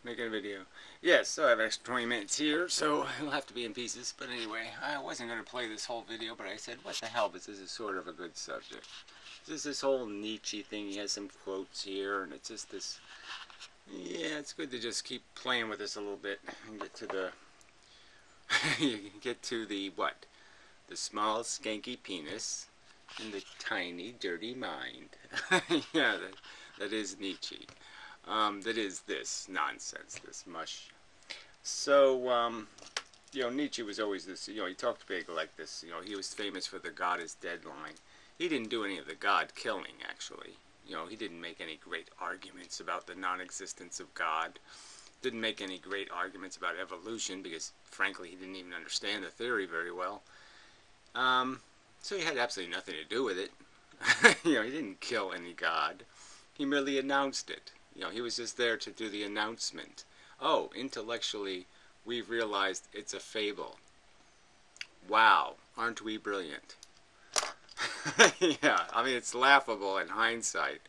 Making a video. Yes, so I have extra 20 minutes here, so it'll have to be in pieces. But anyway, I wasn't going to play this whole video, but I said, what the hell, this is sort of a good subject. This is this whole Nietzsche thing. He has some quotes here, and it's just this... Yeah, it's good to just keep playing with this a little bit and get to the... what? The small, skanky penis and the tiny, dirty mind. Yeah, that is Nietzsche. That is this nonsense, this mush. So, Nietzsche was always this, he talked big like this. He was famous for the God is dead line. He didn't do any of the God killing, actually. He didn't make any great arguments about the non-existence of God. Didn't make any great arguments about evolution because, frankly, he didn't even understand the theory very well. So he had absolutely nothing to do with it. He didn't kill any God. He merely announced it. He was just there to do the announcement. Oh, intellectually, we've realized it's a fable. Wow, aren't we brilliant? Yeah, I mean, it's laughable in hindsight.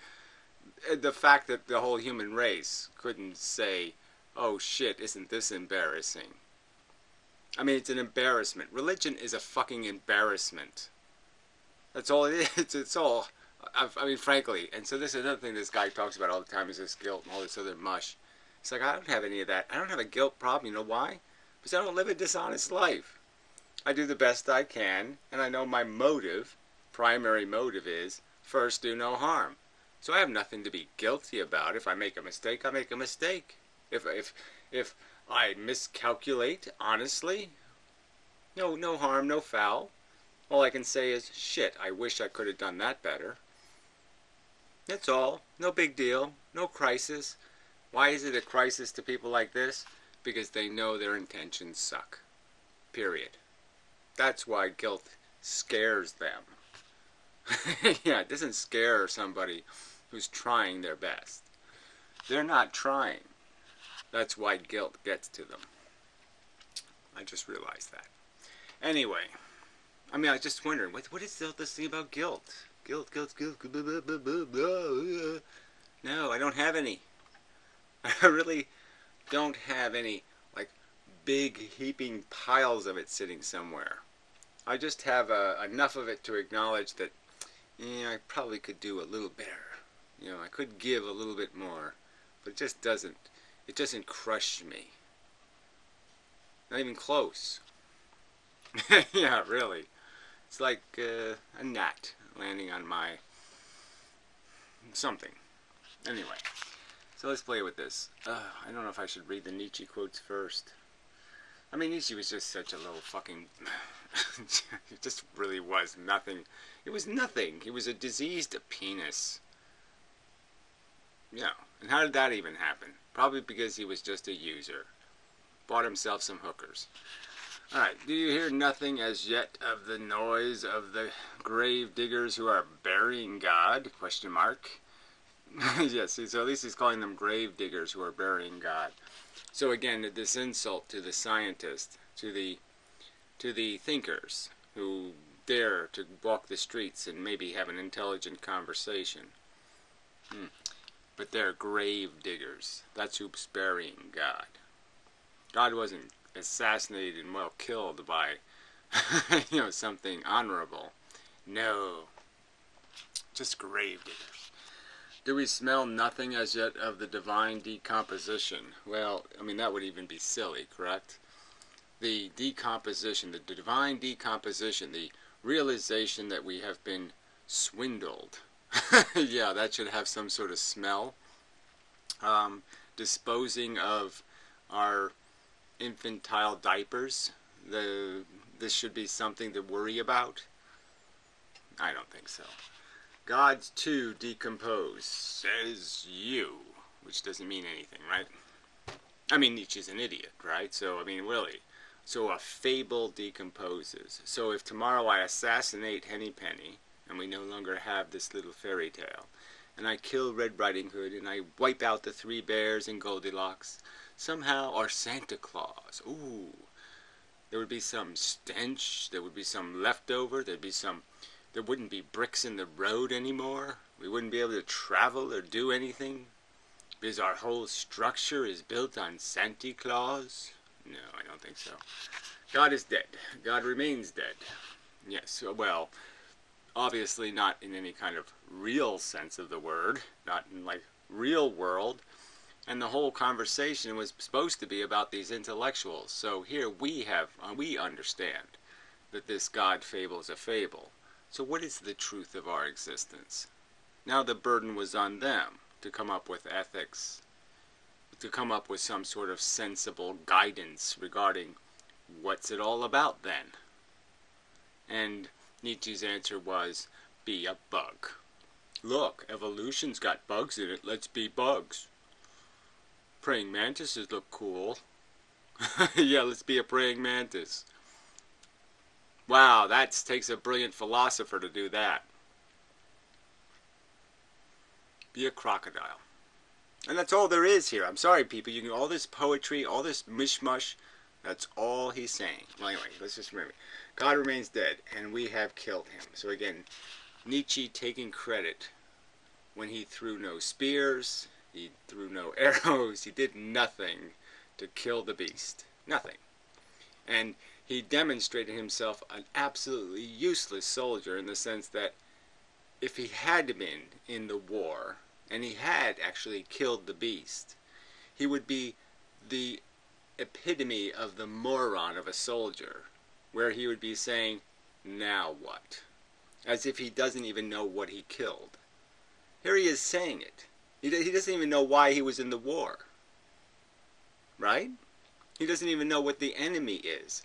The fact that the whole human race couldn't say, oh shit, isn't this embarrassing? I mean, it's an embarrassment. Religion is a fucking embarrassment. That's all it is. It's all... I mean, frankly, and so this is another thing this guy talks about all the time is this guilt and all this other mush. It's like, I don't have any of that. I don't have a guilt problem. You know why? Because I don't live a dishonest life. I do the best I can, and I know my motive, primary motive is, first, do no harm. So I have nothing to be guilty about. If I make a mistake, I make a mistake. If I miscalculate, honestly, no harm, no foul. All I can say is, shit, I wish I could have done that better. That's all. No big deal. No crisis. Why is it a crisis to people like this? Because they know their intentions suck. Period. That's why guilt scares them. Yeah, it doesn't scare somebody who's trying their best. They're not trying. That's why guilt gets to them. I just realized that. Anyway, I mean, I was just wondering, what is all this thing about guilt? Guilt. Blah, blah, blah, blah, blah. No, I don't have any. I really don't have any, like, big heaping piles of it sitting somewhere. I just have enough of it to acknowledge that, I probably could do a little better. I could give a little bit more, but it just doesn't crush me. Not even close. Yeah, really. It's like a gnat landing on my something. Anyway, so let's play with this. I don't know if I should read the Nietzsche quotes first. I mean, Nietzsche was just such a little fucking... It just really was nothing. It was nothing. He was a diseased penis. Yeah, and how did that even happen? Probably because he was just a user. Bought himself some hookers. Alright, do you hear nothing as yet of the noise of the grave diggers who are burying God? Question mark. Yes, so at least he's calling them grave diggers who are burying God. So again, this insult to the scientists, to the thinkers who dare to walk the streets and maybe have an intelligent conversation. But they're grave diggers. That's who's burying God. God wasn't assassinated and well killed by something honorable. No, just grave diggers. Do we smell nothing as yet of the divine decomposition? Well, I mean, that would even be silly, correct? The decomposition, the divine decomposition, the realization that we have been swindled. Yeah, that should have some sort of smell. Disposing of our infantile diapers, this should be something to worry about? I don't think so. God's too decomposed, says you, which doesn't mean anything, right? I mean, Nietzsche's an idiot, right? So, I mean, really. So a fable decomposes. So if tomorrow I assassinate Henny Penny, and we no longer have this little fairy tale, and I kill Red Riding Hood, and I wipe out the 3 bears and Goldilocks, somehow, or Santa Claus, ooh, there would be some stench, there would be some leftover, there wouldn't be bricks in the road anymore, we wouldn't be able to travel or do anything, Because our whole structure is built on Santa Claus? No, I don't think so. God is dead. God remains dead. Yes, well, obviously not in any kind of real sense of the word, not in like real world. And the whole conversation was supposed to be about these intellectuals. So here we understand that this God fable is a fable. So what is the truth of our existence? Now the burden was on them to come up with ethics, to come up with some sort of sensible guidance regarding what's it all about then. And Nietzsche's answer was, be a bug. Look, evolution's got bugs in it, let's be bugs. Praying mantises look cool. Yeah, let's be a praying mantis. Wow, that takes a brilliant philosopher to do that. Be a crocodile. And that's all there is here. I'm sorry, people. You can all this poetry, all this mishmash. That's all he's saying. Well, anyway, let's just remember. God remains dead, and we have killed him. So again, Nietzsche taking credit when he threw no spears, he threw no arrows, he did nothing to kill the beast. Nothing. And he demonstrated himself an absolutely useless soldier in the sense that if he had been in the war, and he had actually killed the beast, he would be the epitome of the moron of a soldier, where he would be saying, now what? As if he doesn't even know what he killed. Here he is saying it. He doesn't even know why he was in the war. Right? He doesn't even know what the enemy is.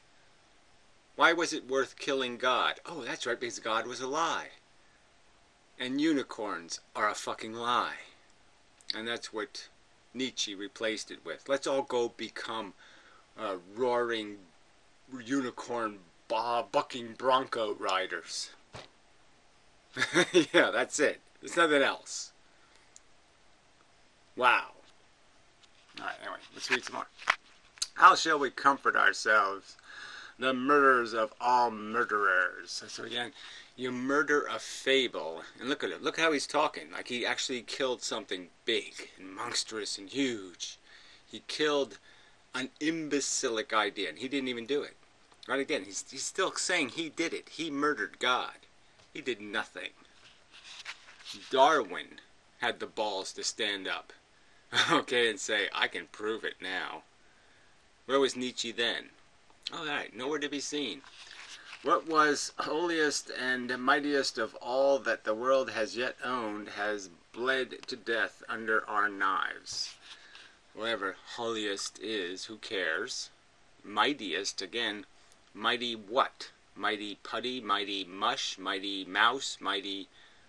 Why was it worth killing God? Oh, that's right, because God was a lie. And unicorns are a fucking lie. And that's what Nietzsche replaced it with. Let's all go become roaring unicorn bucking bronco riders. Yeah, that's it. There's nothing else. Wow. Alright, anyway, let's read some more. How shall we comfort ourselves, the murderers of all murderers? So again, you murder a fable, and look at it. Look how he's talking. Like he actually killed something big and monstrous and huge. He killed an imbecilic idea, and he didn't even do it. Right, again, he's still saying he did it. He murdered God. He did nothing. Darwin had the balls to stand up, okay, and say, I can prove it now. Where was Nietzsche then? All right, nowhere to be seen. What was holiest and mightiest of all that the world has yet owned has bled to death under our knives. Whatever holiest is, who cares? Mightiest, again, mighty what? Mighty putty, mighty mush, mighty mouse, mighty...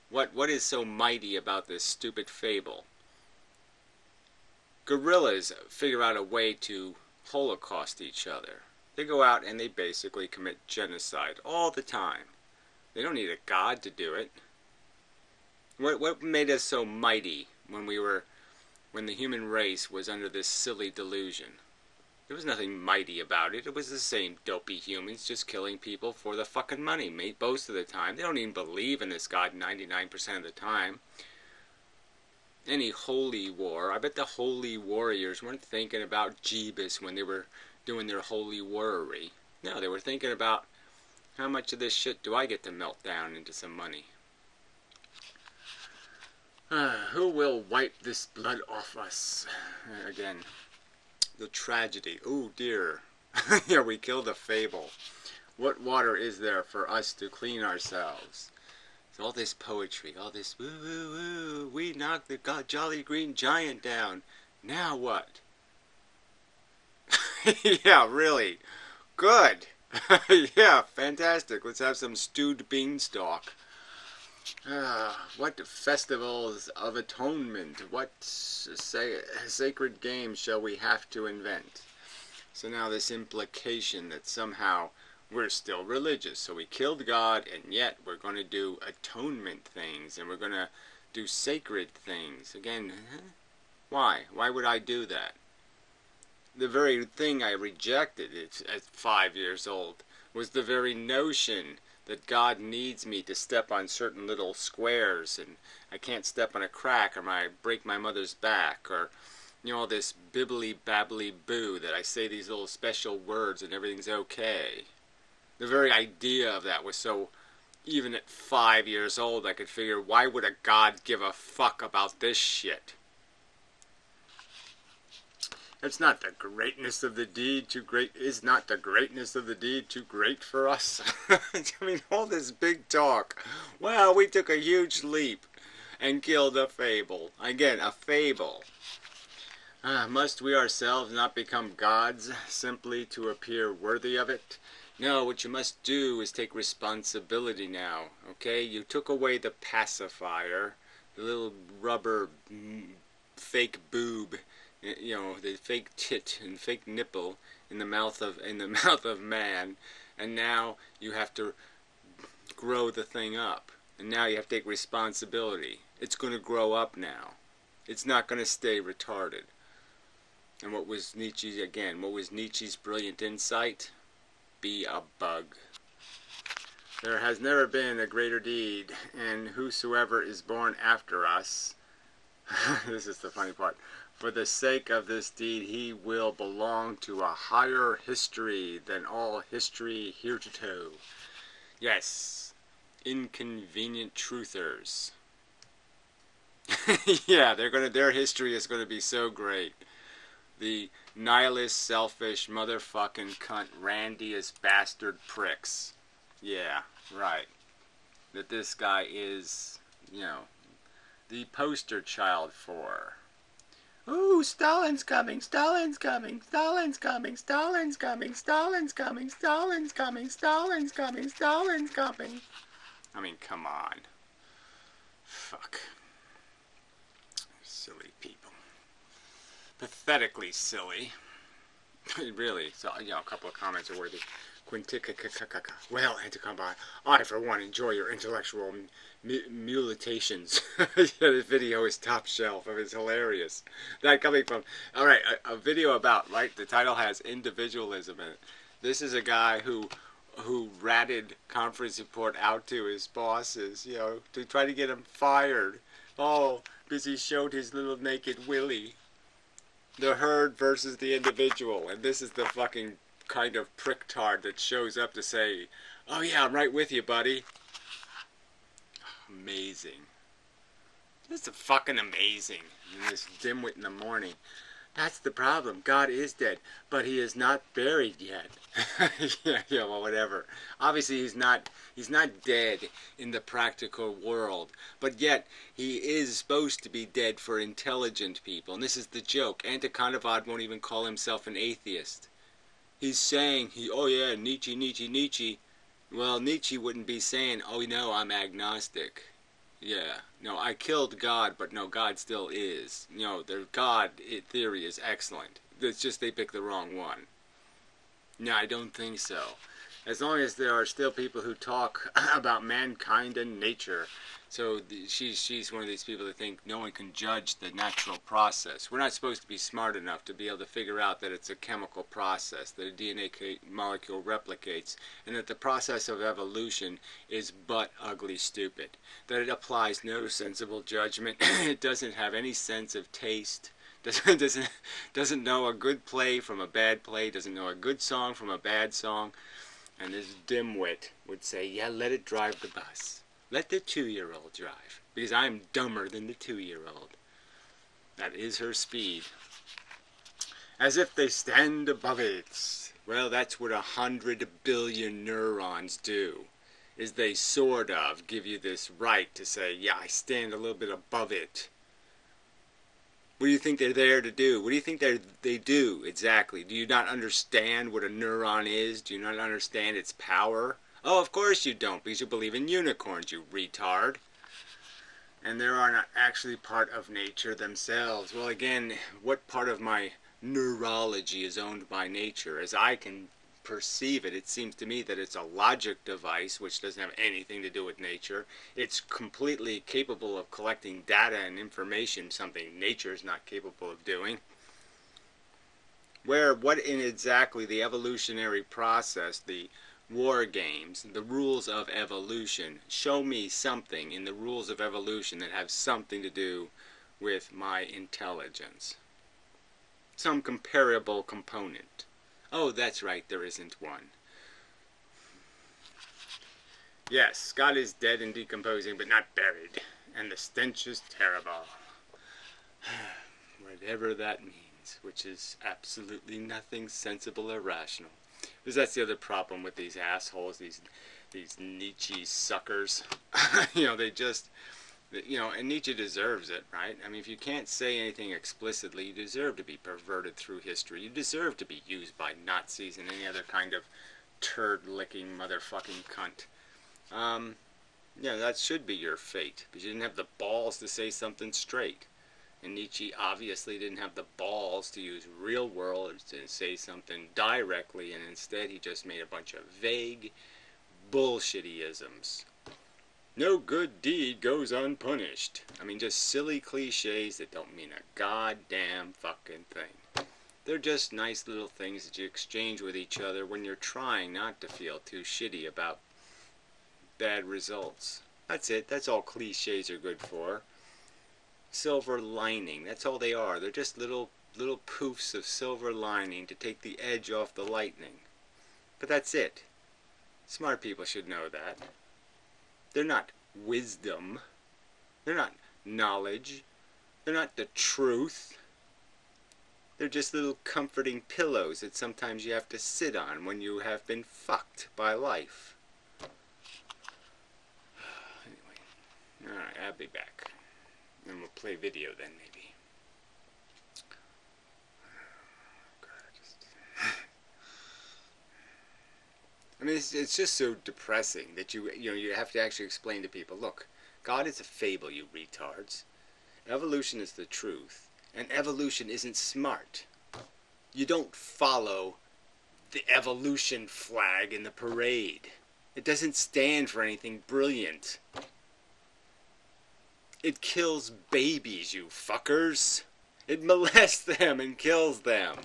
What is so mighty about this stupid fable? Gorillas figure out a way to holocaust each other. They go out and they basically commit genocide all the time. They don't need a god to do it. What made us so mighty when the human race was under this silly delusion? There was nothing mighty about it. It was the same dopey humans just killing people for the fucking money, mate, most of the time. They don't even believe in this god 99% of the time. Any holy war, I bet the holy warriors weren't thinking about Jeebus when they were doing their holy warrery. No, they were thinking about how much of this shit do I get to melt down into some money. Who will wipe this blood off us? Again, the tragedy. Oh dear. Yeah, we killed a fable. What water is there for us to clean ourselves? So all this poetry, all this woo woo woo, we knocked the jolly green giant down. Now what? Yeah, really. Good. Yeah, fantastic. Let's have some stewed beanstalk. What festivals of atonement, what sacred games shall we have to invent? So now this implication that somehow we're still religious. So we killed God, and yet we're going to do atonement things, and we're going to do sacred things. Again, why? Why would I do that? The very thing I rejected at 5 years old was the very notion that God needs me to step on certain little squares, and I can't step on a crack or I break my mother's back, or all this bibbly babbly boo that I say these little special words and everything's okay. The very idea of that was so, even at 5 years old, I could figure, why would a God give a fuck about this shit? It's not the greatness of the deed too great. Is not the greatness of the deed too great for us? I mean, all this big talk. Well, we took a huge leap and killed a fable. Again, a fable. Must we ourselves not become gods simply to appear worthy of it? No, what you must do is take responsibility now, okay? You took away the pacifier, the little rubber fake boob, the fake tit and fake nipple in the mouth of man, and now you have to grow the thing up. And now you have to take responsibility. It's going to grow up now. It's not going to stay retarded. And what was Nietzsche's brilliant insight? Be a bug. There has never been a greater deed, and whosoever is born after us, this is the funny part, for the sake of this deed he will belong to a higher history than all history heretofore. Yes, inconvenient truthers. Yeah, their history is going to be so great. The nihilist, selfish, motherfucking cunt, randiest bastard pricks. Yeah, right. That this guy is, the poster child for. Ooh, Stalin's coming, Stalin's coming, Stalin's coming, Stalin's coming, Stalin's coming, Stalin's coming, Stalin's coming, Stalin's coming. I mean, come on. Fuck. Silly people. Pathetically silly. Really. So, a couple of comments are worthy. Well, Anticombat, I for one enjoy your intellectual mutilations. This video is top shelf. It's hilarious. That coming from, alright, a video about, right, the title has individualism in it. This is a guy who ratted conference report out to his bosses, to try to get him fired. Oh, because he showed his little naked willy. The herd versus the individual, and this is the fucking kind of pricktard that shows up to say, oh yeah, I'm right with you, buddy. Amazing. This is fucking amazing. And this dimwit in the morning. That's the problem. God is dead, but he is not buried yet. yeah, well, whatever. Obviously, he's not dead in the practical world, but yet he is supposed to be dead for intelligent people. And this is the joke. Antikondavad won't even call himself an atheist. He's saying, oh yeah, Nietzsche, Nietzsche, Nietzsche. Well, Nietzsche wouldn't be saying, oh no, I'm agnostic. Yeah, no, I killed God, but no, God still is. Their God theory is excellent. It's just they picked the wrong one. No, I don't think so. As long as there are still people who talk about mankind and nature. So she's one of these people that think no one can judge the natural process. We're not supposed to be smart enough to be able to figure out that it's a chemical process, that a DNA molecule replicates, and that the process of evolution is but ugly stupid. That it applies no sensible judgment. It doesn't have any sense of taste. Doesn't know a good play from a bad play. Doesn't know a good song from a bad song. And this dimwit would say, yeah, let it drive the bus. Let the 2-year-old drive, because I'm dumber than the 2-year-old. That is her speed. As if they stand above it. Well, that's what 100 billion neurons do, is they sort of give you this right to say, yeah, I stand a little bit above it. What do you think they're there to do? What do you think they do exactly? Do you not understand what a neuron is? Do you not understand its power? Oh, of course you don't, because you believe in unicorns, you retard. And they are not actually part of nature themselves. Well, again, what part of my neurology is owned by nature? As I can perceive it, it seems to me that it's a logic device, which doesn't have anything to do with nature. It's completely capable of collecting data and information, something nature is not capable of doing. What in exactly the evolutionary process, the war games, the rules of evolution. Show me something in the rules of evolution that have something to do with my intelligence. Some comparable component. Oh, that's right, there isn't one. Yes, Scott is dead and decomposing, but not buried. And the stench is terrible. Whatever that means, which is absolutely nothing sensible or rational. Because that's the other problem with these assholes, these Nietzsche suckers. They just, and Nietzsche deserves it, right? I mean, if you can't say anything explicitly, you deserve to be perverted through history. You deserve to be used by Nazis and any other kind of turd-licking motherfucking cunt. That should be your fate, because you didn't have the balls to say something straight. And Nietzsche obviously didn't have the balls to use real words to say something directly, and instead he just made a bunch of vague bullshitty-isms. No good deed goes unpunished. I mean, just silly cliches that don't mean a goddamn fucking thing. They're just nice little things that you exchange with each other when you're trying not to feel too shitty about bad results. That's it. That's all cliches are good for. Silver lining. That's all they are. They're just little poofs of silver lining to take the edge off the lightning. But that's it. Smart people should know that. They're not wisdom. They're not knowledge. They're not the truth. They're just little comforting pillows that sometimes you have to sit on when you have been fucked by life. Anyway. Alright, I'll be back. And we'll play video then, maybe. I mean, it's just so depressing that you have to actually explain to people, look, God is a fable, you retards. Evolution is the truth. And evolution isn't smart. You don't follow the evolution flag in the parade. It doesn't stand for anything brilliant. It kills babies, you fuckers. It molests them and kills them.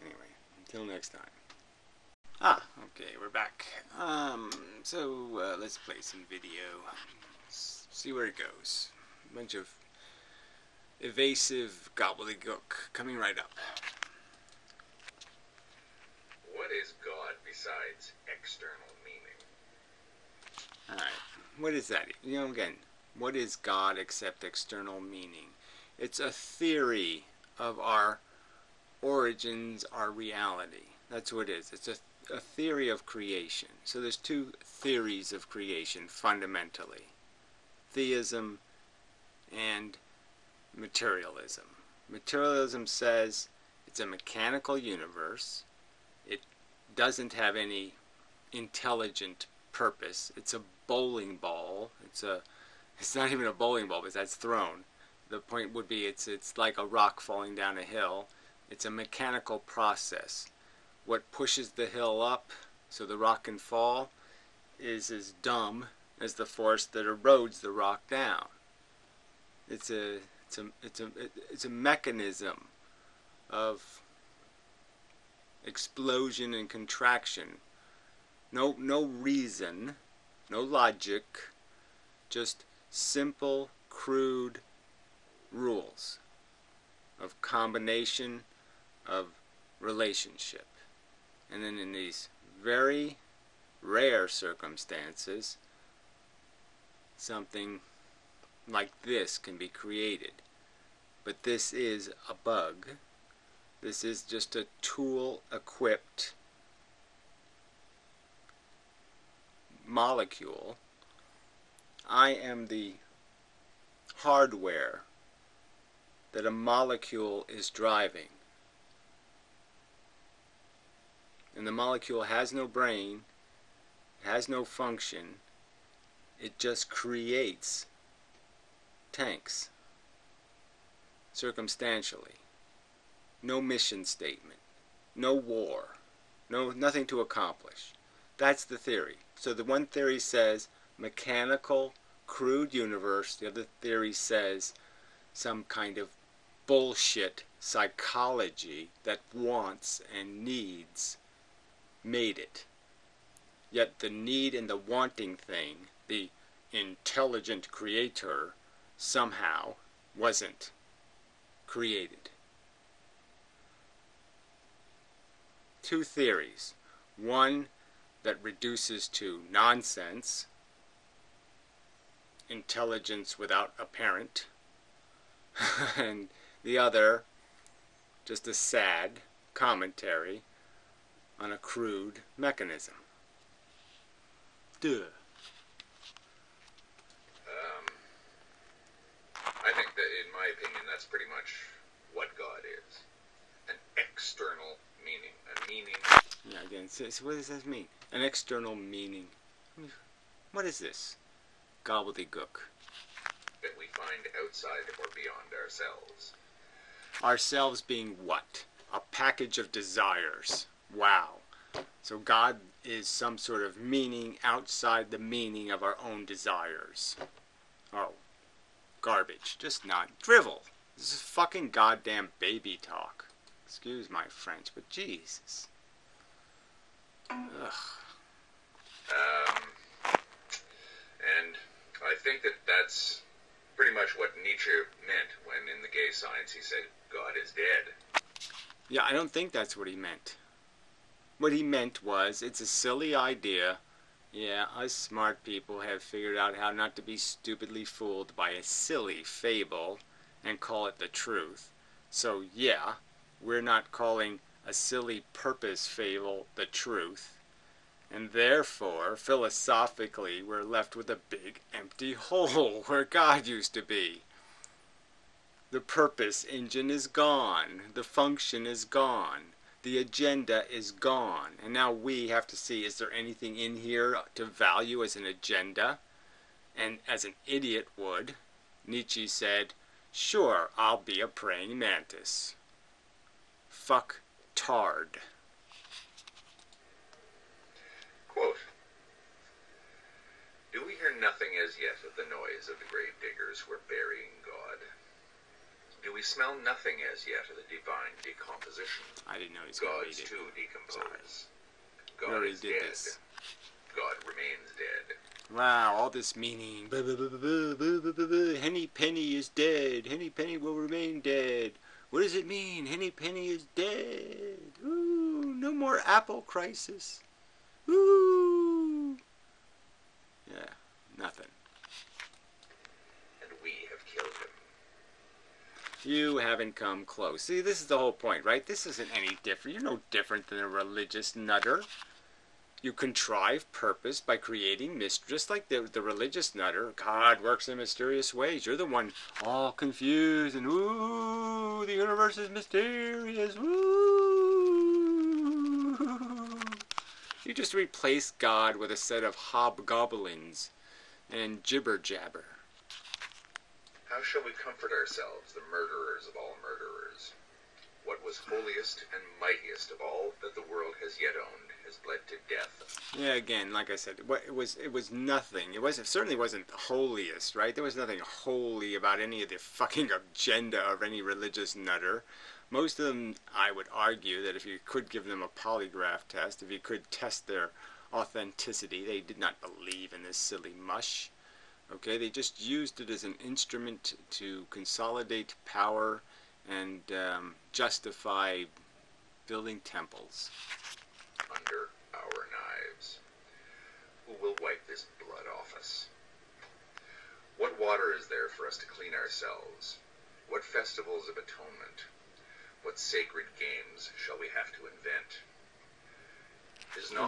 Anyway, until next time. Okay, we're back. Let's play some video. See where it goes. A bunch of evasive gobbledygook coming right up. What is God besides external meaning? Alright, what is that? Again, what is God except external meaning? It's a theory of our origins, our reality. That's what it is. It's a theory of creation. So there's two theories of creation, fundamentally. Theism and materialism. Materialism says it's a mechanical universe. It doesn't have any intelligent purpose. It's a bowling ball. It's not even a bowling ball, because that's thrown. The point would be it's like a rock falling down a hill. It's a mechanical process. What pushes the hill up so the rock can fall is as dumb as the force that erodes the rock down. It's a mechanism of explosion and contraction. No reason, no logic, just simple, crude rules of combination of relationship. And then in these very rare circumstances, something like this can be created. But this is a bug. This is just a tool-equipped molecule. I am the hardware that a molecule is driving. And the molecule has no brain, has no function. It just creates tanks circumstantially. No mission statement, no war, nothing to accomplish. That's the theory. So the one theory says mechanical, crude universe. The other theory says some kind of bullshit psychology that wants and needs made it. Yet the need and the wanting thing, the intelligent creator, somehow wasn't created. Two theories. One that reduces to nonsense, intelligence without a parent, and the other just a sad commentary on a crude mechanism. Duh. I think that, in my opinion, that's pretty much what God is. An external meaning. A meaning. Yeah, again, so what does that mean? An external meaning. What is this? Gobbledygook. That we find outside or beyond ourselves. Ourselves being what? A package of desires. Wow. So God is some sort of meaning outside the meaning of our own desires. Oh. Garbage. Just not drivel. This is fucking goddamn baby talk. Excuse my French, but Jesus. Ugh. And I think that that's pretty much what Nietzsche meant when in The Gay Science he said, God is dead. Yeah, I don't think that's what he meant. What he meant was, it's a silly idea. Yeah, us smart people have figured out how not to be stupidly fooled by a silly fable and call it the truth. So yeah, we're not calling a silly purpose fable the truth. And therefore, philosophically, we're left with a big empty hole where God used to be. The purpose engine is gone. The function is gone. The agenda is gone. And now we have to see, is there anything in here to value as an agenda? And as an idiot would, Nietzsche said, sure, I'll be a praying mantis. Fuck tard. Quote, do we hear nothing as yet of the noise of the grave diggers who are burying God? Do we smell nothing as yet of the divine decomposition? I didn't know he was going to read Gods it. too decompose. We God already is did dead. this. God remains dead. Wow, all this meaning. Henny Penny is dead. Henny Penny will remain dead. What does it mean? Henny Penny is dead. Ooh, no more apple crisis. Ooh. Yeah, nothing. And we have killed him. You haven't come close. See, this is the whole point, right? This isn't any different. You're no different than a religious nutter. You contrive purpose by creating mystery, just like the religious nutter. God works in mysterious ways. You're the one all confused and, ooh, the universe is mysterious. Ooh. You just replace God with a set of hobgoblins and jibber jabber. How shall we comfort ourselves, the murderers of all murderers? What was holiest and mightiest of all that the world has yet owned has bled to death. Yeah, again, like I said, it was nothing. It certainly wasn't the holiest, right? There was nothing holy about any of the fucking agenda of any religious nutter. Most of them, I would argue, that if you could give them a polygraph test, if you could test their authenticity, they did not believe in this silly mush. Okay, they just used it as an instrument to consolidate power and justify building temples. Under our knives. Who will wipe this blood off us? What water is there for us to clean ourselves? What festivals of atonement? What sacred games shall we have to invent?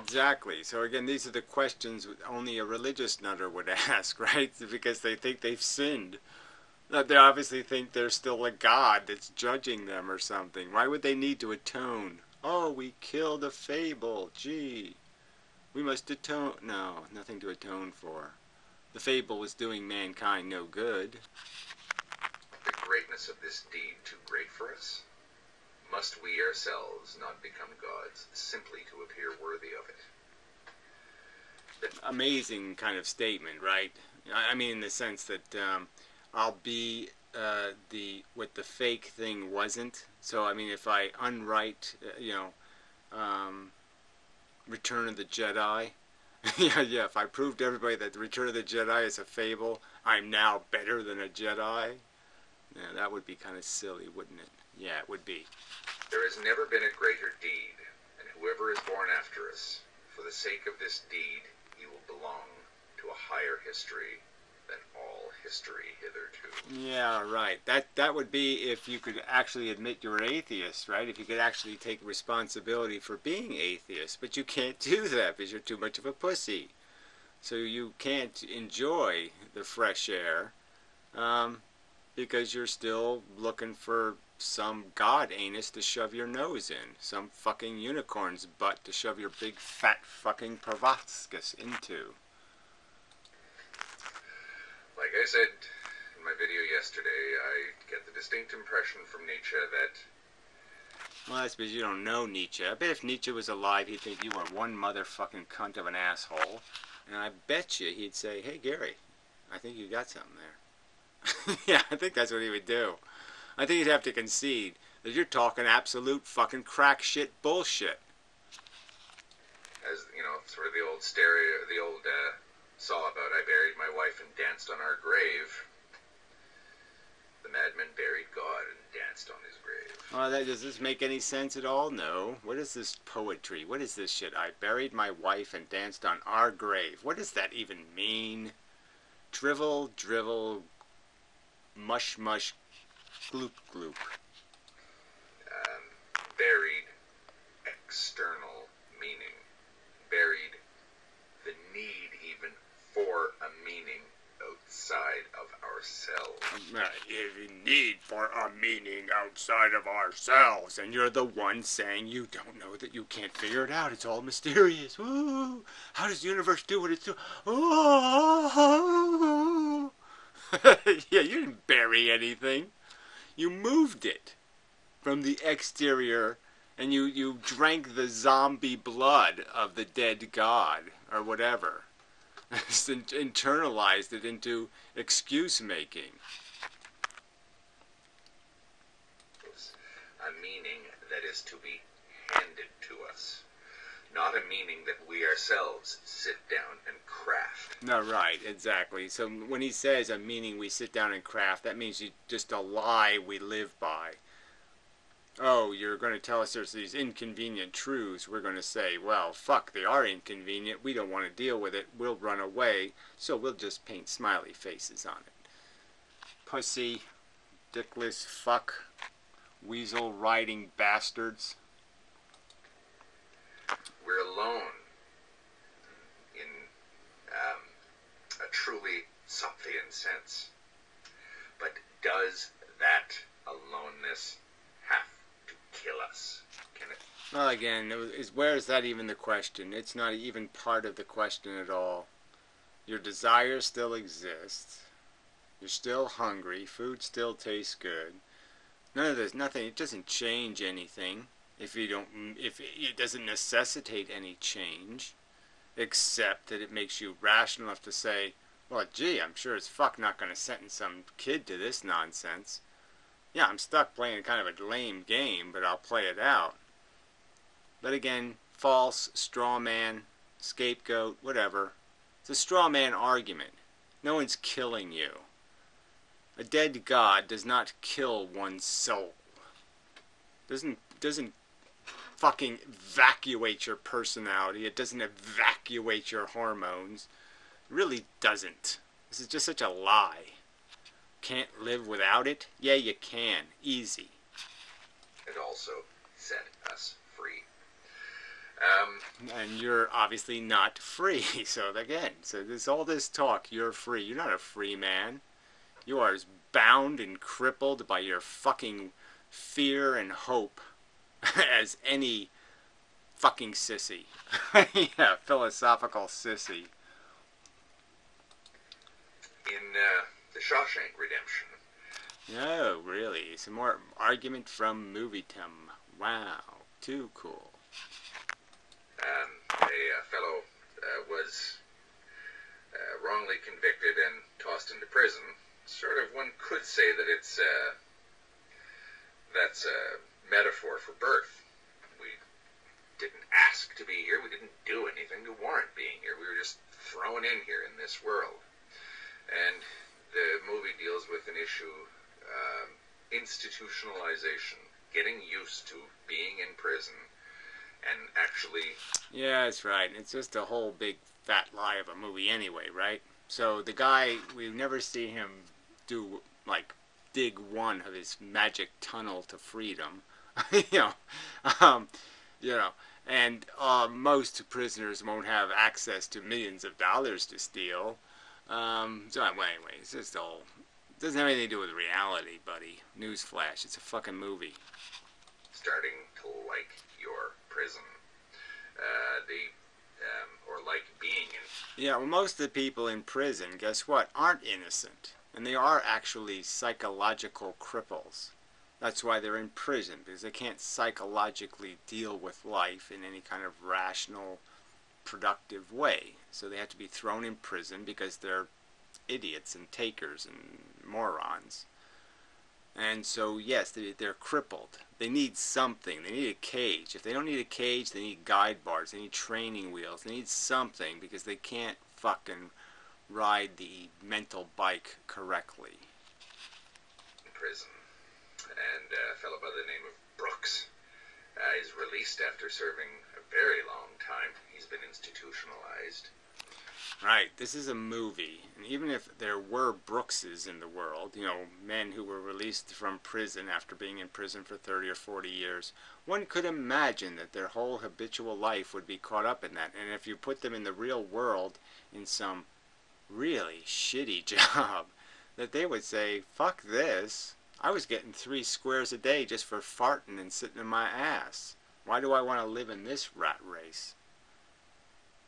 Exactly. So again, these are the questions only a religious nutter would ask, right? Because they think they've sinned. They obviously think there's still a God that's judging them or something. Why would they need to atone? Oh, we killed a fable. Gee, we must atone. No, nothing to atone for. The fable was doing mankind no good. The greatness of this deed too great for us? Must we ourselves not become gods simply to appear worthy of it? Amazing kind of statement, right? I mean, in the sense that I'll be what the fake thing wasn't. So I mean, if I unwrite, Return of the Jedi, yeah. If I proved to everybody that the Return of the Jedi is a fable, I'm now better than a Jedi. Yeah, that would be kind of silly, wouldn't it? Yeah, it would be. There has never been a greater deed, and whoever is born after us, for the sake of this deed, he will belong to a higher history than all history hitherto. Yeah, right. That would be if you could actually admit you're an atheist, right? If you could actually take responsibility for being atheist. But you can't do that because you're too much of a pussy. So you can't enjoy the fresh air because you're still looking for some god anus to shove your nose in. Some fucking unicorn's butt to shove your big fat fucking proboscis into. Like I said in my video yesterday, I get the distinct impression from Nietzsche that... Well, that's because you don't know Nietzsche. I bet if Nietzsche was alive, he'd think you were one motherfucking cunt of an asshole. And I bet you he'd say, hey, Gary, I think you got something there. Yeah, I think that's what he would do. I think he'd have to concede that you're talking absolute fucking crack shit bullshit. As, you know, sort of the old saw about I buried my wife and danced on our grave. The madman buried God and danced on his grave. Well, does this make any sense at all? No. What is this poetry? What is this shit? I buried my wife and danced on our grave. What does that even mean? Drivel, drivel, mush, mush, gloop, gloop. Buried external meaning. Buried the need even for a meaning outside of ourselves. A need for a meaning outside of ourselves. And you're the one saying you don't know, that you can't figure it out. It's all mysterious. Ooh, how does the universe do what it's doing? Ooh. Yeah, you didn't bury anything. You moved it from the exterior, and you drank the zombie blood of the dead god, or whatever. Internalized it into excuse making. A meaning that is to be handed to us, not a meaning that we ourselves sit down and craft. No, right, exactly. So when he says a meaning we sit down and craft, that means just a lie we live by. Oh, you're going to tell us there's these inconvenient truths. We're going to say, well, fuck, they are inconvenient. We don't want to deal with it. We'll run away, so we'll just paint smiley faces on it. Pussy, dickless fuck, weasel-riding bastards. We're alone in a truly Sophian sense. But does that aloneness have to kill us? Can it? Well, again, where is that even the question? It's not even part of the question at all. Your desire still exists. You're still hungry. Food still tastes good. None of this, nothing. It doesn't change anything. If it doesn't necessitate any change, except that it makes you rational enough to say, well, gee, I'm sure as fuck not going to sentence some kid to this nonsense. Yeah, I'm stuck playing kind of a lame game, but I'll play it out. But again, false, straw man, scapegoat, whatever. It's a straw man argument. No one's killing you. A dead god does not kill one's soul. Doesn't fucking evacuate your personality. It doesn't evacuate your hormones. It really doesn't. This is just such a lie. Can't live without it? Yeah, you can. Easy. It also set us free. And you're obviously not free. So again, there's all this talk, you're free. You're not a free man. You are as bound and crippled by your fucking fear and hope as any fucking sissy. Yeah, philosophical sissy. In The Shawshank Redemption. No, really. Some more argument from Movietum. Wow, too cool. A fellow was wrongly convicted and tossed into prison sort of, one could say that that's a metaphor for birth. We didn't ask to be here. We didn't do anything to warrant being here. We were just thrown in here in this world. And the movie deals with an issue, institutionalization, getting used to being in prison and actually... Yeah, that's right. It's just a whole big fat lie of a movie anyway, right? So the guy, we never see him do, like, dig one of his magic tunnel to freedom. you know, um, you know, and most prisoners won't have access to millions of dollars to steal. So anyway, it's just all, it doesn't have anything to do with reality, buddy. Newsflash, it's a fucking movie. Starting to like your prison. Or like being in. Yeah, well, most of the people in prison, guess what, aren't innocent. And they are actually psychological cripples. That's why they're in prison, because they can't psychologically deal with life in any kind of rational, productive way. So they have to be thrown in prison because they're idiots and takers and morons. And so, yes, they're crippled. They need something. They need a cage. If they don't need a cage, they need guide bars. They need training wheels. They need something because they can't fucking ride the mental bike correctly. In prison. And a fellow by the name of Brooks is released after serving a very long time. He's been institutionalized. Right, this is a movie, and even if there were Brookses in the world, you know, men who were released from prison after being in prison for 30 or 40 years, one could imagine that their whole habitual life would be caught up in that. And if you put them in the real world in some really shitty job, that they would say, fuck this, I was getting 3 squares a day just for farting and sitting in my ass. Why do I want to live in this rat race?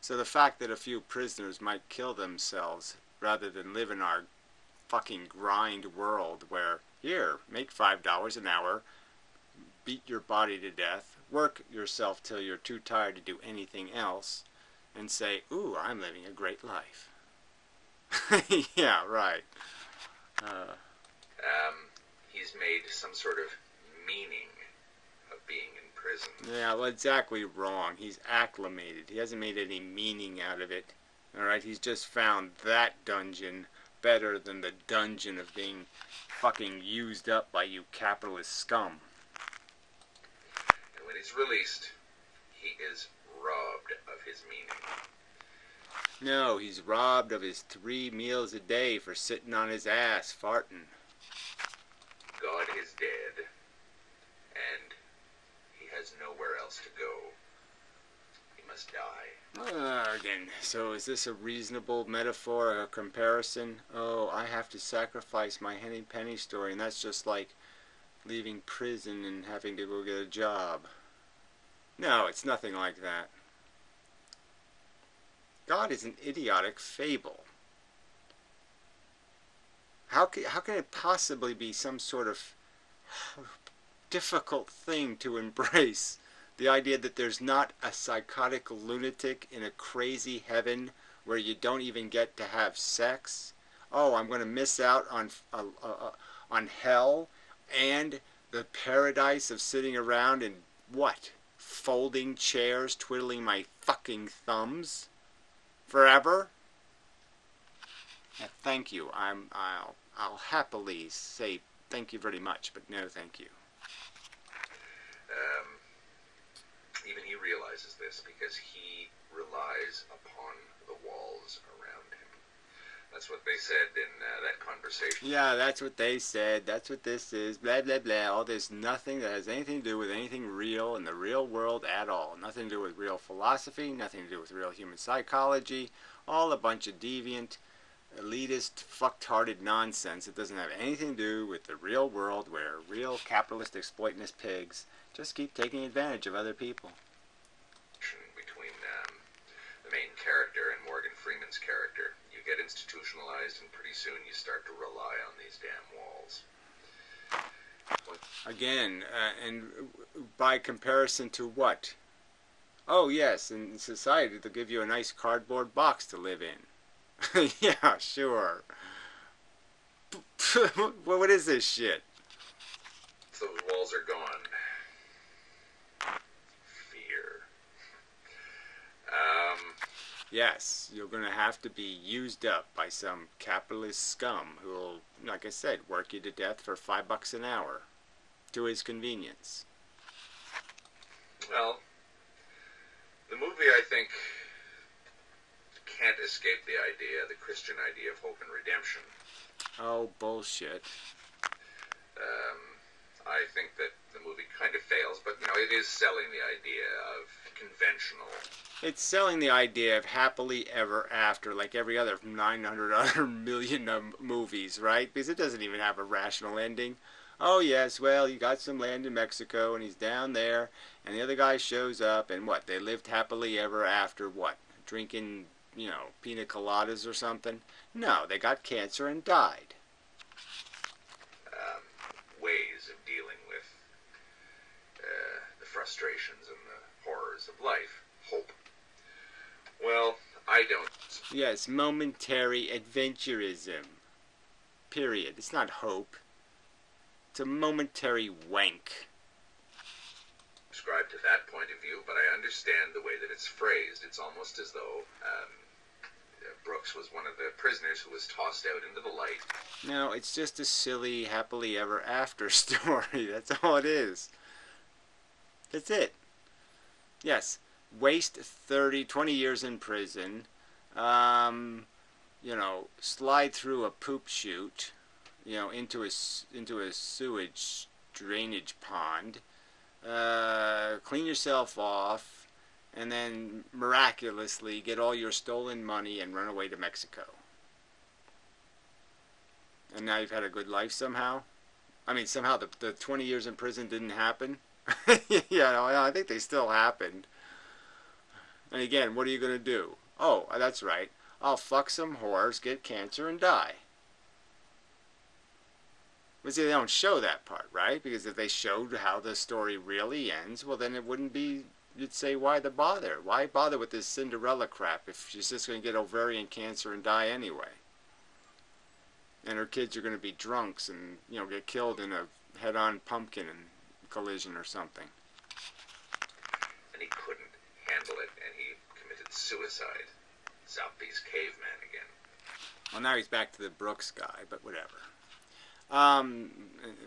So the fact that a few prisoners might kill themselves rather than live in our fucking grind world where, here, make $5 an hour, beat your body to death, work yourself till you're too tired to do anything else, and say, ooh, I'm living a great life. Yeah, right. He's made some sort of meaning of being in prison. Yeah, well, exactly wrong. He's acclimated. He hasn't made any meaning out of it. Alright, he's just found that dungeon better than the dungeon of being fucking used up by you capitalist scum. And when he's released, he is robbed of his meaning. No, he's robbed of his 3 meals a day for sitting on his ass farting. God is dead, and he has nowhere else to go. He must die. Again, so is this a reasonable metaphor, a comparison? Oh, I have to sacrifice my Henny Penny story, and that's just like leaving prison and having to go get a job. No, it's nothing like that. God is an idiotic fable. How can it possibly be some sort of difficult thing to embrace? The idea that there's not a psychotic lunatic in a crazy heaven where you don't even get to have sex? Oh, I'm going to miss out on hell and the paradise of sitting around in what? Folding chairs, twiddling my fucking thumbs? Forever? Yeah, thank you. I'll happily say thank you very much, but no thank you. Even he realizes this because he relies upon the walls around him. That's what they said in that conversation. Yeah, that's what they said. That's what this is. Blah, blah, blah. All this nothing that has anything to do with anything real in the real world at all. Nothing to do with real philosophy. Nothing to do with real human psychology. All a bunch of deviant, elitist, fucked-hearted nonsense. It doesn't have anything to do with the real world where real capitalist exploitinous pigs just keep taking advantage of other people. Between the main character and Morgan Freeman's character. You get institutionalized and pretty soon you start to rely on these damn walls. Again, and by comparison to what? Oh yes, in society they'll give you a nice cardboard box to live in. Yeah, sure. What is this shit? Those walls are gone. Fear. Um, Yes, you're going to have to be used up by some capitalist scum who'll, like I said, work you to death for $5 an hour to his convenience. well, the movie, I think, can't escape the Christian idea of hope and redemption. Oh, bullshit. I think that the movie kind of fails, but, it is selling the idea of conventional. It's selling the idea of happily ever after, like every other 900 other million movies, right? Because it doesn't even have a rational ending. Oh, yes, well, he got some land in Mexico, and he's down there, and the other guy shows up, and what? They lived happily ever after, what? Drinking, pina coladas or something? No, they got cancer and died. Ways of dealing with the frustrations and the horrors of life. Hope. Well, I don't. Yes, momentary adventurism. Period. It's not hope. It's a momentary wank. Subscribe to that point of view, but I understand the way that it's phrased. It's almost as though Brooks was one of the prisoners who was tossed out into the light. No, it's just a silly happily ever after story. That's all it is. That's it. Yes, waste 20 years in prison. Slide through a poop chute, into a sewage drainage pond. Clean yourself off, and then miraculously get all your stolen money and run away to Mexico. And now you've had a good life somehow? I mean, somehow the 20 years in prison didn't happen? Yeah, I think they still happened. And again, what are you going to do? Oh, that's right. I'll fuck some whores, get cancer, and die. But see, they don't show that part, right? Because if they showed how the story really ends, well, then it wouldn't be... You'd say, why the bother? Why bother with this Cinderella crap if she's just going to get ovarian cancer and die anyway? And her kids are going to be drunks and, get killed in a head-on pumpkin collision or something. And he couldn't handle it, and he committed suicide. Southeast caveman again. Well, now he's back to the Brooks guy, but whatever.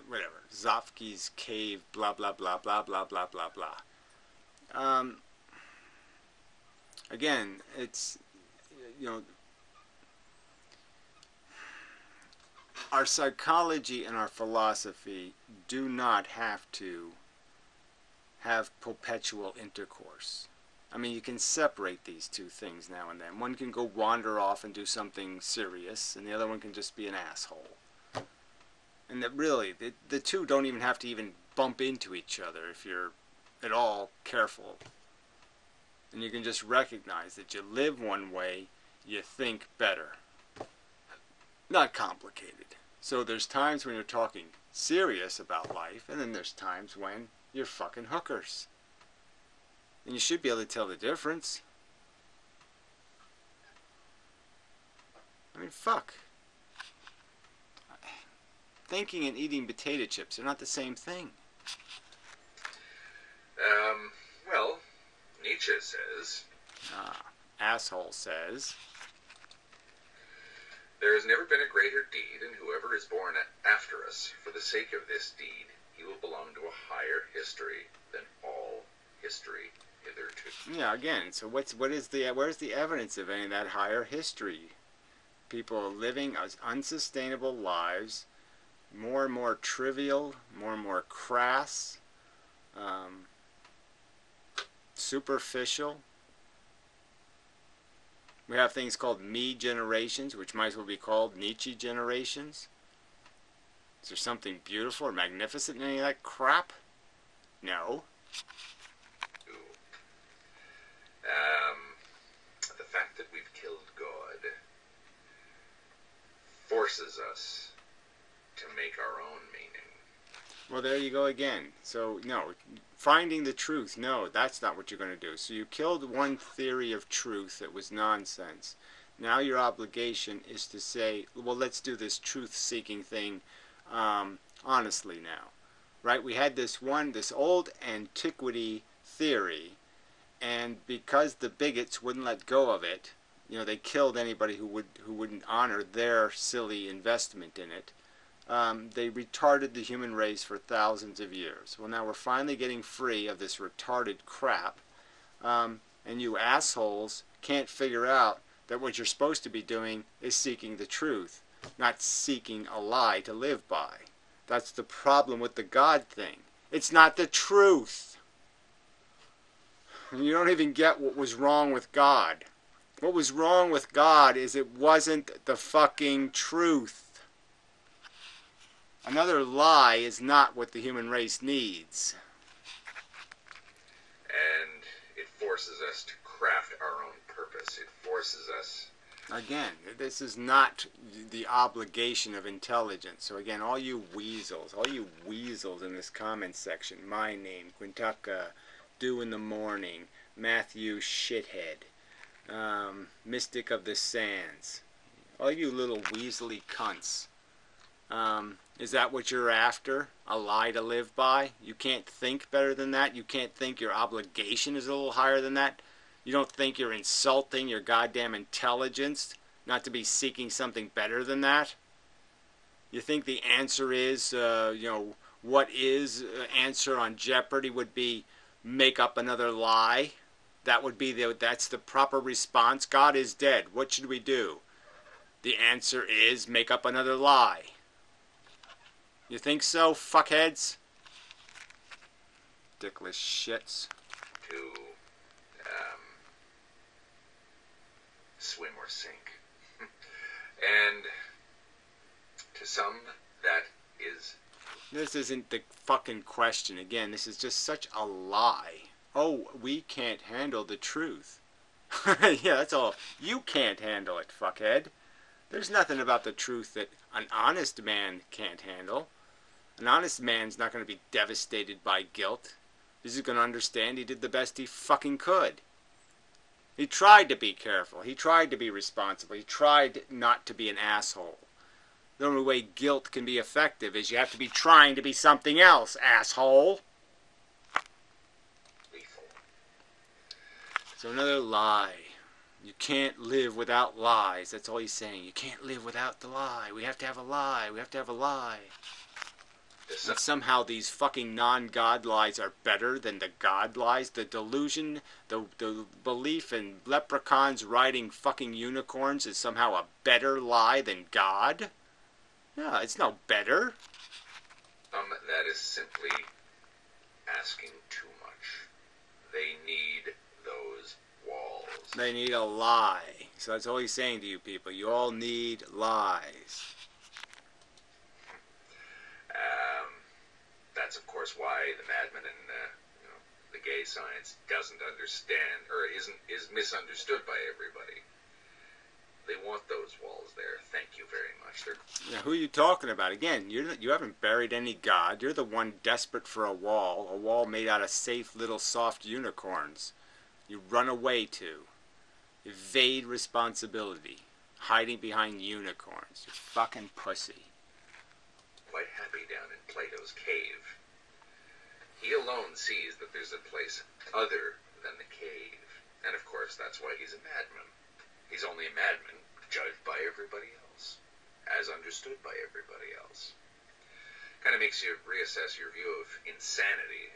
Whatever. Zofke's cave, blah, blah, blah, blah, blah, blah, blah, blah. Again, it's, our psychology and our philosophy do not have to have perpetual intercourse. I mean, you can separate these two things now and then. One can go wander off and do something serious, and the other one can just be an asshole. And that really, the two don't even have to even bump into each other if you're at all careful. And you can just recognize that you live one way, you think better. Not complicated. So there's times when you're talking serious about life, and then there's times when you're fucking hookers. And you should be able to tell the difference. I mean, fuck. Thinking and eating potato chips are not the same thing. Well, Nietzsche says... Asshole says... There has never been a greater deed, and whoever is born after us, for the sake of this deed, he will belong to a higher history than all history hitherto. Yeah, again, so where's the evidence of any of that higher history? People living unsustainable lives, more and more trivial, more and more crass, superficial. We have things called me generations, which might as well be called Nietzsche generations. Is there something beautiful or magnificent in any of that crap? No. The fact that we've killed God forces us to make our own meaning. Well, there you go again. So, no, finding the truth, no, that's not what you're going to do. So you killed one theory of truth that was nonsense. Now your obligation is to say, well, let's do this truth-seeking thing honestly now. Right? We had this old antiquity theory, and because the bigots wouldn't let go of it, they killed anybody who wouldn't honor their silly investment in it. They retarded the human race for thousands of years. Well, now we're finally getting free of this retarded crap, and you assholes can't figure out that what you're supposed to be doing is seeking the truth, not seeking a lie to live by. That's the problem with the God thing. It's not the truth. And you don't even get what was wrong with God. What was wrong with God is it wasn't the fucking truth. Another lie is not what the human race needs. And it forces us to craft our own purpose. It forces us... Again, this is not the obligation of intelligence. So again, all you weasels in this comment section, my name, Quintaka, Dew in the Morning, Matthew Shithead, Mystic of the Sands, all you little weaselly cunts. Is that what you're after? A lie to live by? You can't think better than that? You can't think your obligation is a little higher than that? You don't think you're insulting your goddamn intelligence not to be seeking something better than that? You think the answer is, what is answer on Jeopardy would be make up another lie? That's the proper response. God is dead. What should we do? The answer is make up another lie. You think so, fuckheads? Dickless shits. To swim or sink. And to some, that is... This isn't the fucking question. Again, this is just such a lie. Oh, we can't handle the truth. Yeah, that's all. You can't handle it, fuckhead. There's nothing about the truth that an honest man can't handle. An honest man's not going to be devastated by guilt. He's going to understand he did the best he fucking could. He tried to be careful. He tried to be responsible. He tried not to be an asshole. The only way guilt can be effective is you have to be trying to be something else, asshole. Lethal. So another lie. You can't live without lies. That's all he's saying. You can't live without the lie. We have to have a lie. We have to have a lie. And somehow these fucking non-God lies are better than the God lies. The delusion, the belief in leprechauns riding fucking unicorns is somehow a better lie than God? Yeah, it's no better. That is simply asking too much. They need those walls. They need a lie. So that's all he's saying to you people. You all need lies. That's of course why the madman in the gay science doesn't understand, or is misunderstood by everybody. They want those walls there. Thank you very much. Now, who are you talking about? Again, you haven't buried any God. You're the one desperate for a wall made out of safe little soft unicorns. You run away to. Evade responsibility. Hiding behind unicorns. You fucking pussy. Quite happy down in Plato's cave. He alone sees that there's a place other than the cave. And of course, that's why he's a madman. He's only a madman judged by everybody else, as understood by everybody else. Kind of makes you reassess your view of insanity,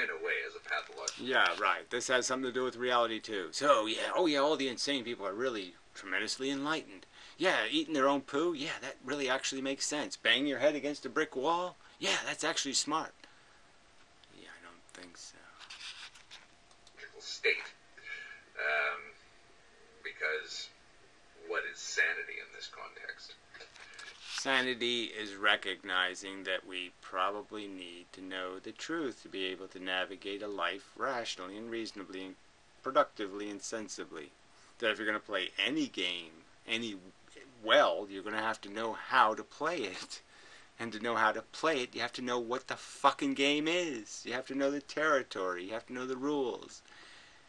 in a way, as a pathological... Yeah, right. This has something to do with reality, too. So, yeah, all the insane people are really tremendously enlightened. Yeah, eating their own poo, yeah, that really actually makes sense. Bang your head against a brick wall, yeah, that's actually smart. Yeah, I don't think so. State. Because what is sanity in this context? Sanity is recognizing that we probably need to know the truth to be able to navigate a life rationally and reasonably and productively and sensibly. That if you're going to play any game, you're going to have to know how to play it. And to know how to play it, you have to know what the fucking game is. You have to know the territory. You have to know the rules.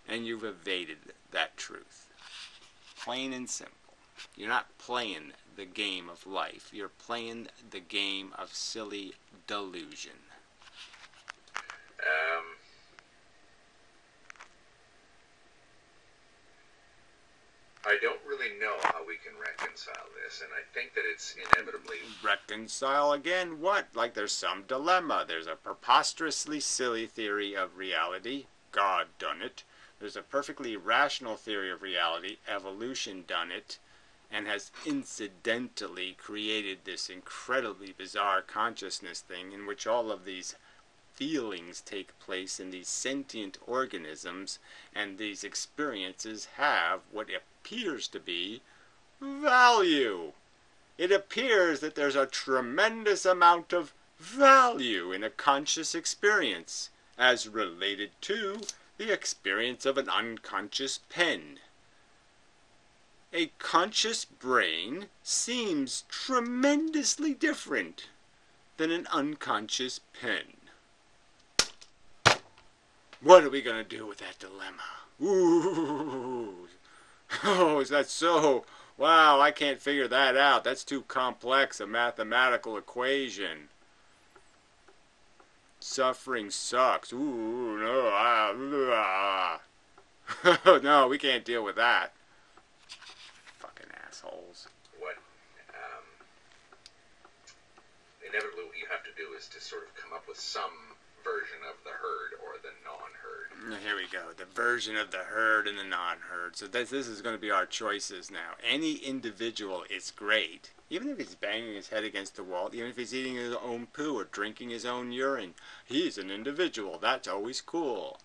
And you've evaded that truth. Plain and simple. You're not playing the game of life. You're playing the game of silly delusion. I don't really know how we can reconcile this, and I think that it's inevitably... Reconcile again? What? Like there's some dilemma. There's a preposterously silly theory of reality. God done it. There's a perfectly rational theory of reality. Evolution done it. And has incidentally created this incredibly bizarre consciousness thing in which all of these feelings take place in these sentient organisms, and these experiences have what appears to be value. It appears that there's a tremendous amount of value in a conscious experience, as related to the experience of an unconscious pen. A conscious brain seems tremendously different than an unconscious pen. What are we going to do with that dilemma? Ooh. Oh, is that so? Wow, I can't figure that out. That's too complex a mathematical equation. Suffering sucks. Ooh, no. No, we can't deal with that. Fucking assholes. What inevitably what you have to do is to sort of come up with some version of the herd or the non-herd. Here we go. The version of the herd and the non-herd. So this is going to be our choices now. Any individual is great. Even if he's banging his head against the wall, even if he's eating his own poo or drinking his own urine, he's an individual. That's always cool.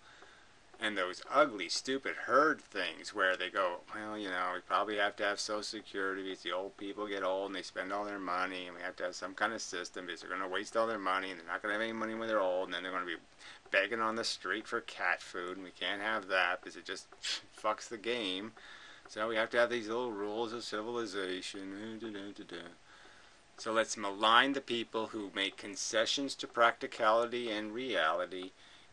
And those ugly, stupid herd things where they go, well, you know, we probably have to have Social Security because the old people get old and they spend all their money, and we have to have some kind of system because they're going to waste all their money and they're not going to have any money when they're old, and then they're going to be begging on the street for cat food, and we can't have that because it just fucks the game. So we have to have these little rules of civilization. So let's malign the people who make concessions to practicality and reality,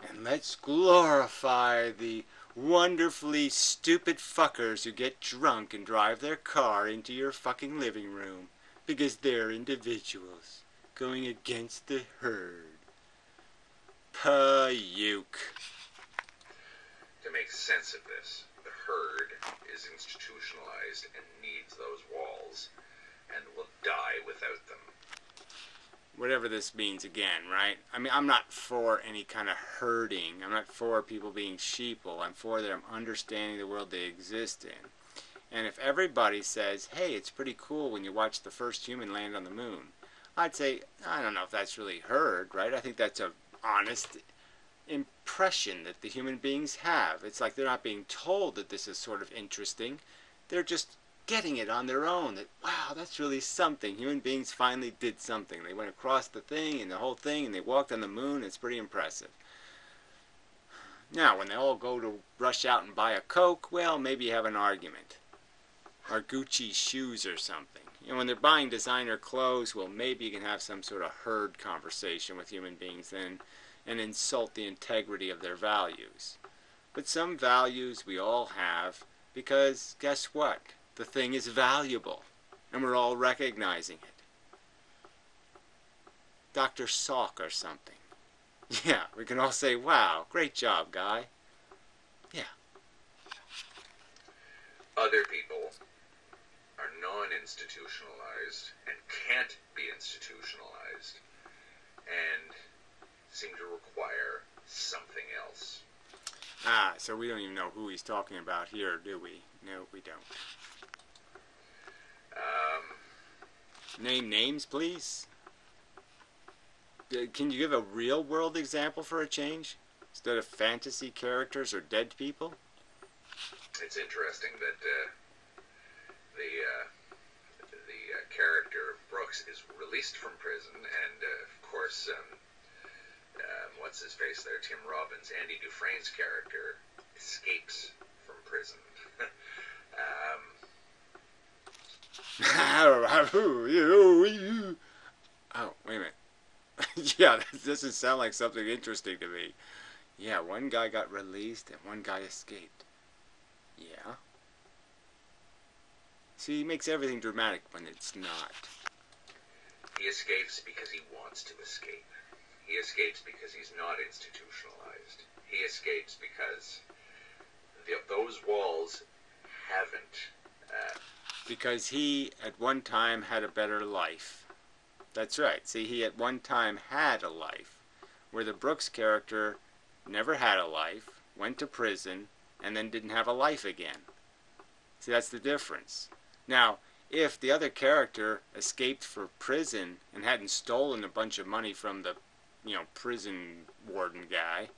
and let's glorify the wonderfully stupid fuckers who get drunk and drive their car into your fucking living room because they're individuals going against the herd. Puke. To make sense of this, the herd is institutionalized and needs those walls and will die without them. Whatever this means again, right? I mean, I'm not for any kind of herding. I'm not for people being sheeple. I'm for them understanding the world they exist in. And if everybody says, hey, it's pretty cool when you watch the first human land on the moon, I'd say, I don't know if that's really herd, right? I think that's an honest impression that the human beings have. It's like they're not being told that this is sort of interesting. They're just getting it on their own, that wow, that's really something. Human beings finally did something. They went across the thing and the whole thing, and they walked on the moon. It's pretty impressive. Now when they all go to rush out and buy a Coke, well, maybe you have an argument, or Gucci shoes or something. You know, when they're buying designer clothes, well, maybe you can have some sort of herd conversation with human beings then and insult the integrity of their values. But some values we all have because guess what? The thing is valuable, and we're all recognizing it. Dr. Salk or something. Yeah, we can all say, wow, great job, guy. Yeah. Other people are non-institutionalized and can't be institutionalized and seem to require something else. Ah, so we don't even know who he's talking about here, do we? No, we don't. Name names, please. Can you give a real-world example for a change? Instead of fantasy characters or dead people? It's interesting that the character Brooks is released from prison, and of course, what's his face there, Tim Robbins, Andy Dufresne's character escapes from prison. Oh, wait a minute. Yeah, that doesn't sound like something interesting to me. Yeah, one guy got released and one guy escaped. Yeah. See, he makes everything dramatic when it's not. He escapes because he wants to escape. He escapes because he's not institutionalized. He escapes because those walls haven't. Because he, at one time, had a better life. That's right. See, he at one time had a life. Where the Brooks character never had a life, went to prison, and then didn't have a life again. See, that's the difference. Now, if the other character escaped for prison and hadn't stolen a bunch of money from the, prison warden guy,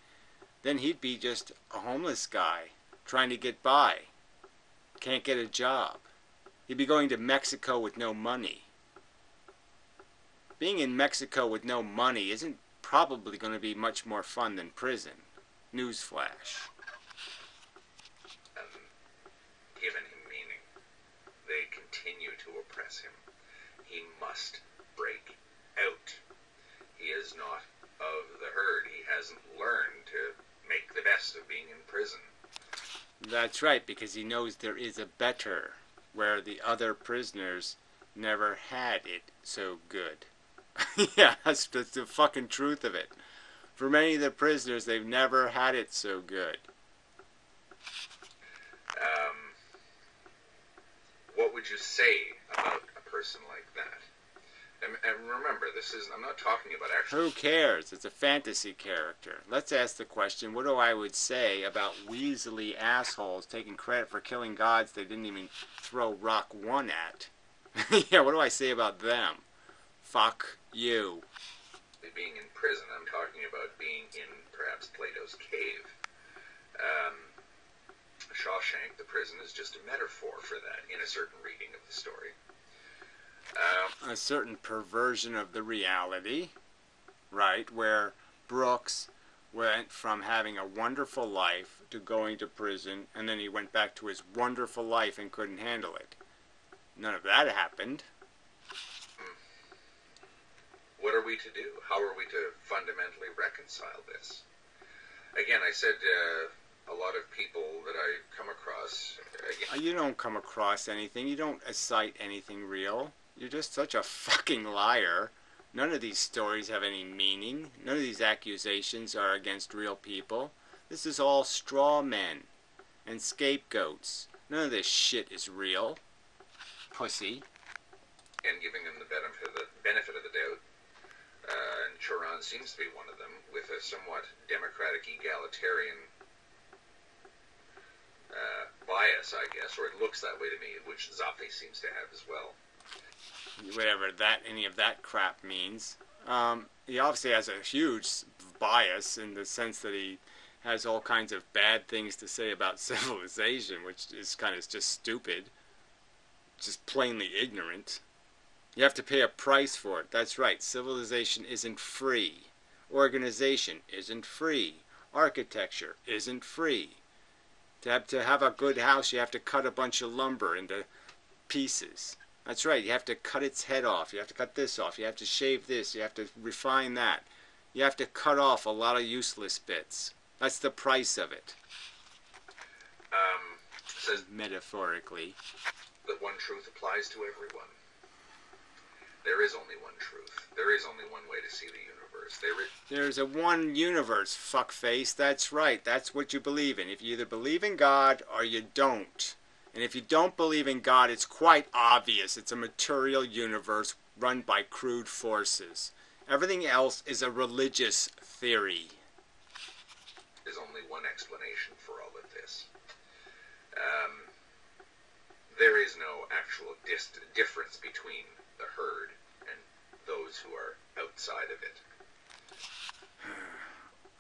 then he'd be just a homeless guy trying to get by. Can't get a job. He'd be going to Mexico with no money. Being in Mexico with no money isn't probably going to be much more fun than prison. Newsflash. Given him meaning, they continue to oppress him. He must break out. He is not of the herd. He hasn't learned to make the best of being in prison. That's right, because he knows there is a better, where the other prisoners never had it so good. Yeah, that's the fucking truth of it. For many of the prisoners, they've never had it so good. What would you say about a person like that? And remember, I'm not talking about actual... Who cares? It's a fantasy character. Let's ask the question, what do I would say about weaselly assholes taking credit for killing gods they didn't even throw rock one at? Yeah, what do I say about them? Fuck you. Being in prison, I'm talking about being in perhaps Plato's cave. Shawshank, the prison, is just a metaphor for that in a certain reading of the story. A certain perversion of the reality, right, where Brooks went from having a wonderful life to going to prison, and then he went back to his wonderful life and couldn't handle it. None of that happened. What are we to do? How are we to fundamentally reconcile this? Again, I said a lot of people that I come across... You don't come across anything. You don't cite anything real. You're just such a fucking liar. None of these stories have any meaning. None of these accusations are against real people. This is all straw men and scapegoats. None of this shit is real. Pussy. And giving them the benefit of the doubt. And Choron seems to be one of them, with a somewhat democratic, egalitarian bias, I guess, or it looks that way to me, which Zaphe seems to have as well. Whatever any of that crap means. He obviously has a huge bias in the sense that he has all kinds of bad things to say about civilization, which is kind of just stupid. Just plainly ignorant. You have to pay a price for it. That's right. Civilization isn't free. Organization isn't free. Architecture isn't free. To have a good house, you have to cut a bunch of lumber into pieces. That's right. You have to cut its head off. You have to cut this off. You have to shave this. You have to refine that. You have to cut off a lot of useless bits. That's the price of it. Says metaphorically. That one truth applies to everyone. There is only one truth. There is only one way to see the universe. There's a one universe, fuckface. That's right. That's what you believe in. If you either believe in God or you don't. And if you don't believe in God, it's quite obvious. It's a material universe run by crude forces. Everything else is a religious theory. There's only one explanation for all of this. There is no actual difference between the herd and those who are outside of it.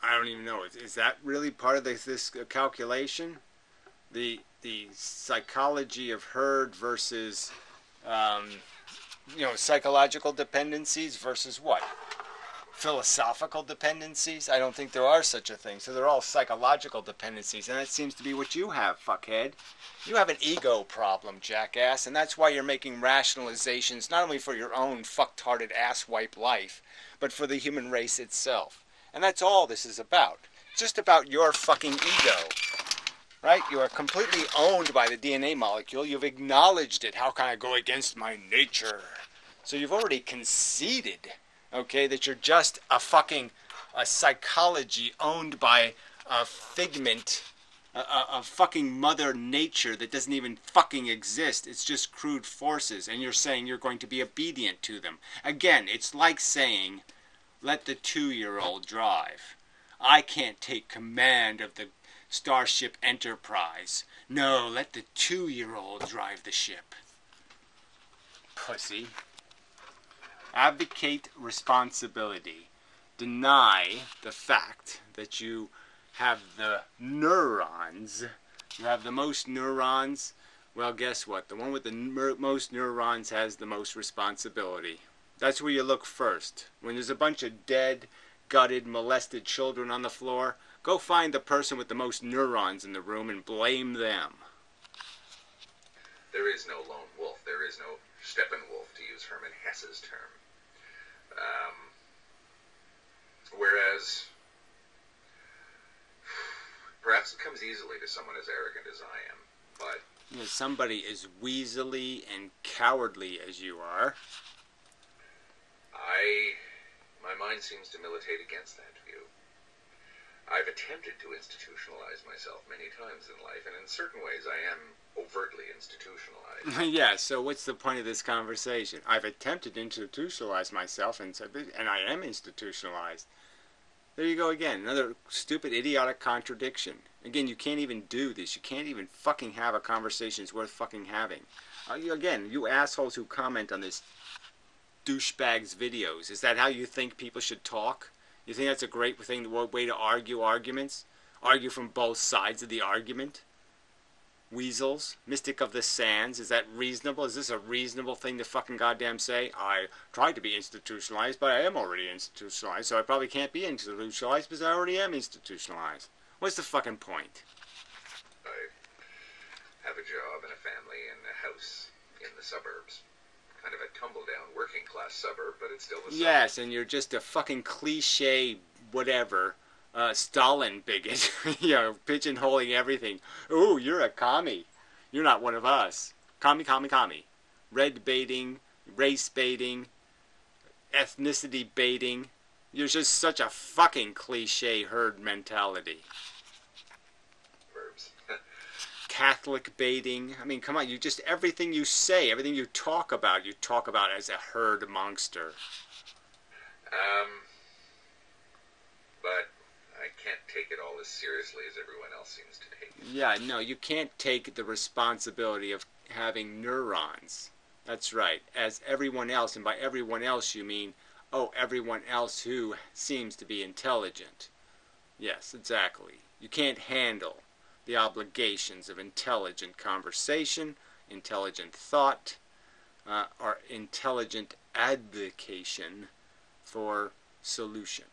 I don't even know. Is that really part of this calculation? The psychology of herd versus, psychological dependencies versus what? Philosophical dependencies? I don't think there are such a thing. So they're all psychological dependencies, and that seems to be what you have, fuckhead. You have an ego problem, jackass, and that's why you're making rationalizations not only for your own fucked-hearted asswipe life, but for the human race itself. And that's all this is about. It's just about your fucking ego. right? You are completely owned by the DNA molecule. You've acknowledged it. How can I go against my nature? So you've already conceded, okay, that you're just a psychology owned by a figment, a fucking mother nature that doesn't even fucking exist. It's just crude forces, and you're saying you're going to be obedient to them. Again, it's like saying, let the 2-year-old drive. I can't take command of the Starship Enterprise. No, let the 2-year-old drive the ship. Pussy. Advocate responsibility. Deny the fact that you have the neurons. You have the most neurons. Well, guess what? The one with the most neurons has the most responsibility. That's where you look first. When there's a bunch of dead, gutted, molested children on the floor, go find the person with the most neurons in the room and blame them. There is no lone wolf. There is no Steppenwolf, to use Hermann Hesse's term. Whereas, perhaps it comes easily to someone as arrogant as I am, but... You know, somebody as weaselly and cowardly as you are. My mind seems to militate against that view. I've attempted to institutionalize myself many times in life, and in certain ways I am overtly institutionalized. Yeah, so what's the point of this conversation? I've attempted to institutionalize myself, and I am institutionalized. There you go again, another stupid, idiotic contradiction. Again, you can't even do this. You can't even fucking have a conversation that's worth fucking having. Again, you assholes who comment on this douchebags videos, is that how you think people should talk? You think that's a great way to argue arguments? Argue from both sides of the argument? Weasels? Mystic of the Sands? Is that reasonable? Is this a reasonable thing to fucking goddamn say? I tried to be institutionalized, but I am already institutionalized, so I probably can't be institutionalized because I already am institutionalized. What's the fucking point? I have a job and a family and a house in the suburbs. Kind of a tumble-down working-class suburb, but it's still the suburb. Yes, and you're just a fucking cliche whatever, Stalin bigot, you know, pigeonholing everything. Ooh, you're a commie. You're not one of us. Commie, commie, commie. Red baiting, race baiting, ethnicity baiting. You're just such a fucking cliche herd mentality. Verbs. Catholic baiting. I mean, come on, you just, everything you say, everything you talk about as a herd monster. But I can't take it all as seriously as everyone else seems to take it. Yeah, no, you can't take the responsibility of having neurons. That's right, as everyone else, and by everyone else you mean, oh, everyone else who seems to be intelligent. Yes, exactly. You can't handle the obligations of intelligent conversation, intelligent thought, or intelligent advocation for solution.